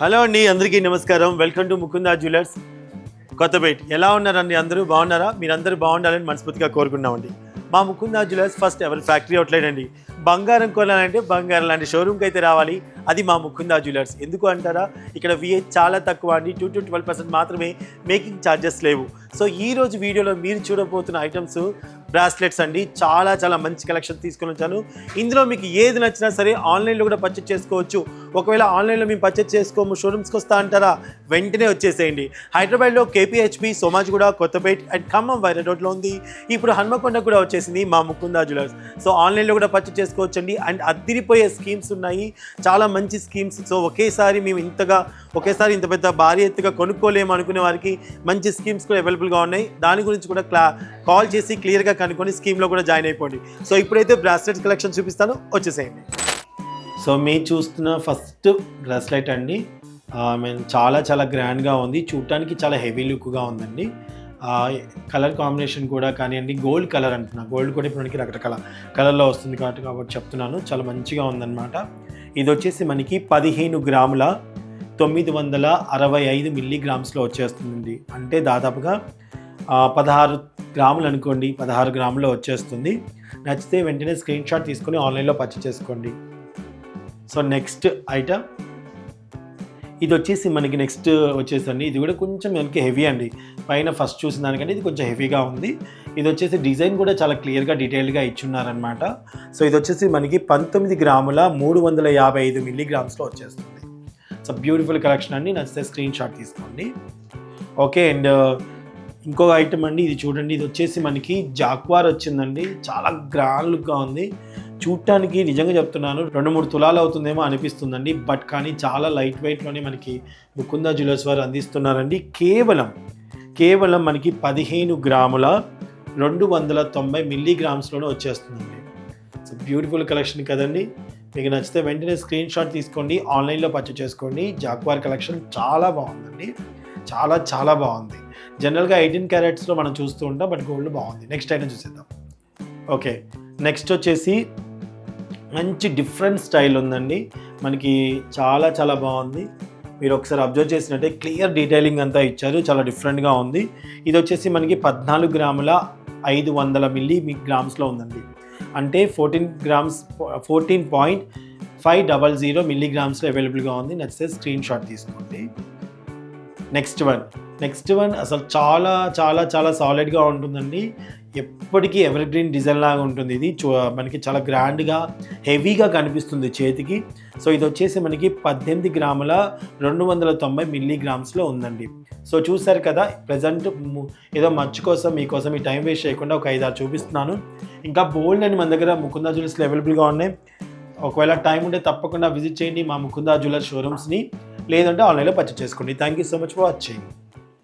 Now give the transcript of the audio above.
Hello అండి, అందరికీ నమస్కారం. Welcome to Mukunda jewellers Kothapet. ఎలా ఉన్నారండి? అందరూ బాగున్నారా? మీరందరూ బాగుండాలని మనస్ఫూర్తిగా కోరుకున్నామండి. మా ముకుందా జ్యువెలర్స్ ఫస్ట్ ఎవరి ఫ్యాక్టరీ అవుట్లెట్ అండి. బంగారం కొనాలంటే బంగారం లాంటి షోరూమ్కి అయితే రావాలి. అది మా ముకుందా జ్యువెలర్స్. ఎందుకు అంటారా? ఇక్కడ విఏ చాలా తక్కువ అండి. 2-12% మాత్రమే మేకింగ్ ఛార్జెస్ లేవు. సో ఈరోజు వీడియోలో మీరు చూడబోతున్న ఐటమ్స్ బ్రాస్లెట్స్ అండి. చాలా చాలా మంచి కలెక్షన్ తీసుకొని వచ్చాను. ఇందులో మీకు ఏది నచ్చినా సరే ఆన్లైన్లో కూడా పర్చేస్ చేసుకోవచ్చు. ఒకవేళ ఆన్లైన్లో మేము పర్చేస్ చేసుకోము, షోరూమ్స్కి వస్తా అంటారా, వెంటనే వచ్చేసేయండి. హైదరాబాద్లో కేపీహెచ్పి, సోమాజిగూడ, కొత్తపేట్ అండ్ ఖమ్మం వైరా రోడ్లో ఉంది. ఇప్పుడు హన్మకొండ కూడా వచ్చేసింది మా ముకుందా జ్యువెలర్స్. సో ఆన్లైన్లో కూడా పర్చేస్ చేసుకోవచ్చండి. అండ్ అదిరిపోయే స్కీమ్స్ ఉన్నాయి, చాలా మంచి స్కీమ్స్. సో ఒకేసారి మేము ఇంత పెద్ద భారీ ఎత్తుగా కొనుక్కోలేము అనుకునే వారికి మంచి స్కీమ్స్ కూడా అవైలబుల్గా ఉన్నాయి. దాని గురించి కూడా కాల్ చేసి క్లియర్గా కనుక్కొని స్కీమ్లో కూడా జాయిన్ అయిపోండి. సో ఇప్పుడైతే బ్రాస్లెట్ కలెక్షన్ చూపిస్తాను, వచ్చేసేయండి. సో మీరు చూస్తున్న ఫస్ట్ బ్రాస్లెట్ అండి. చాలా చాలా గ్రాండ్గా ఉంది, చూడటానికి చాలా హెవీ లుక్గా ఉందండి. కలర్ కాంబినేషన్ కూడా కానివ్వండి, గోల్డ్ కలర్ అంటున్నా, గోల్డ్ కూడా ఇప్పుడు మనకి రకరకాల కలర్లో వస్తుంది కాబట్టి చెప్తున్నాను, చాలా మంచిగా ఉందన్నమాట. ఇది వచ్చేసి మనకి 15 గ్రాముల 965 మిల్లీగ్రామ్స్లో వచ్చేస్తుందండి. అంటే దాదాపుగా 16 గ్రాములు అనుకోండి, 16 గ్రాముల్లో వచ్చేస్తుంది. నచ్చితే వెంటనే స్క్రీన్ షాట్ తీసుకొని ఆన్లైన్లో పర్చేస్ చేసుకోండి. సో నెక్స్ట్ ఐటమ్ ఇది వచ్చేసి మనకి నెక్స్ట్ వచ్చేసండి. ఇది కూడా కొంచెం మనకి హెవీ అండి. పైన ఫస్ట్ చూసిన దానికంటే ఇది కొంచెం హెవీగా ఉంది. ఇది వచ్చేసి డిజైన్ కూడా చాలా క్లియర్గా డీటెయిల్గా ఇచ్చున్నారనమాట. సో ఇది వచ్చేసి మనకి 19 గ్రాముల 355 మిల్లీగ్రామ్స్లో వచ్చేస్తుంది. సో బ్యూటిఫుల్ కలెక్షన్ అండి. నచ్చితే స్క్రీన్ షాట్ తీసుకోండి. ఓకే, అండ్ ఇంకొక ఐటమ్ అండి, ఇది చూడండి. ఇది వచ్చేసి మనకి జాక్వార్ వచ్చిందండి. చాలా గ్రాండ్ లుక్గా ఉంది. చూడటానికి నిజంగా చెప్తున్నాను 2-3 తులాలు అవుతుందేమో అనిపిస్తుందండి. బట్ కానీ చాలా లైట్ వెయిట్లోనే మనకి ముకుందా జ్యువెలర్స్ వారు అందిస్తున్నారండి. కేవలం మనకి 15 గ్రాముల 290 మిల్లీగ్రామ్స్లోనే వచ్చేస్తుందండి. సో బ్యూటిఫుల్ కలెక్షన్ కదండి. మీకు నచ్చితే వెంటనే స్క్రీన్ షాట్ తీసుకోండి, ఆన్లైన్లో పర్చేస్ చేసుకోండి. జాక్వార్ కలెక్షన్ చాలా బాగుందండి, చాలా చాలా బాగుంది. జనరల్గా 18 క్యారెట్స్లో మనం చూస్తూ ఉంటాం, బట్ గోల్డ్ బాగుంది. నెక్స్ట్ ఐటమ్ చూసేద్దాం. ఓకే, నెక్స్ట్ వచ్చేసి మంచి డిఫరెంట్ స్టైల్ ఉందండి. మనకి చాలా చాలా బాగుంది. మీరు ఒకసారి అబ్జర్వ్ చేసినట్టే క్లియర్ డీటెయిలింగ్ అంతా ఇచ్చారు, చాలా డిఫరెంట్గా ఉంది. ఇది వచ్చేసి మనకి 14 గ్రాముల 500 మిల్లీగ్రామ్స్లో ఉందండి. అంటే 14.500 మిల్లీగ్రామ్స్లో అవైలబుల్గా ఉంది. నచ్చితే స్క్రీన్ షాట్ తీసుకోండి. నెక్స్ట్ వన్ అసలు చాలా చాలా చాలా సాలిడ్గా ఉంటుందండి. ఎప్పటికీ ఎవర్ గ్రీన్ డిజైన్ లాగా ఉంటుంది. ఇది మనకి చాలా గ్రాండ్గా హెవీగా కనిపిస్తుంది చేతికి. సో ఇది వచ్చేసి మనకి 18 గ్రాముల 290 మిల్లీగ్రామ్స్లో ఉందండి. సో చూసారు కదా, ప్రజెంట్ ఏదో మర్చి కోసం మీకోసం ఈ టైం వేస్ట్ చేయకుండా ఒక 5-6 చూపిస్తున్నాను. ఇంకా బోల్డ్ అని మన దగ్గర ముకుందా జ్యువెలర్స్లో అవైలబుల్గా ఉన్నాయి. ఒకవేళ టైం ఉంటే తప్పకుండా విజిట్ చేయండి మా ముకుందా జ్యువెలర్స్ షోరూమ్స్ని. లేదంటే ఆన్లైన్లో పర్చేస్ చేసుకోండి. Thank you so much for watching.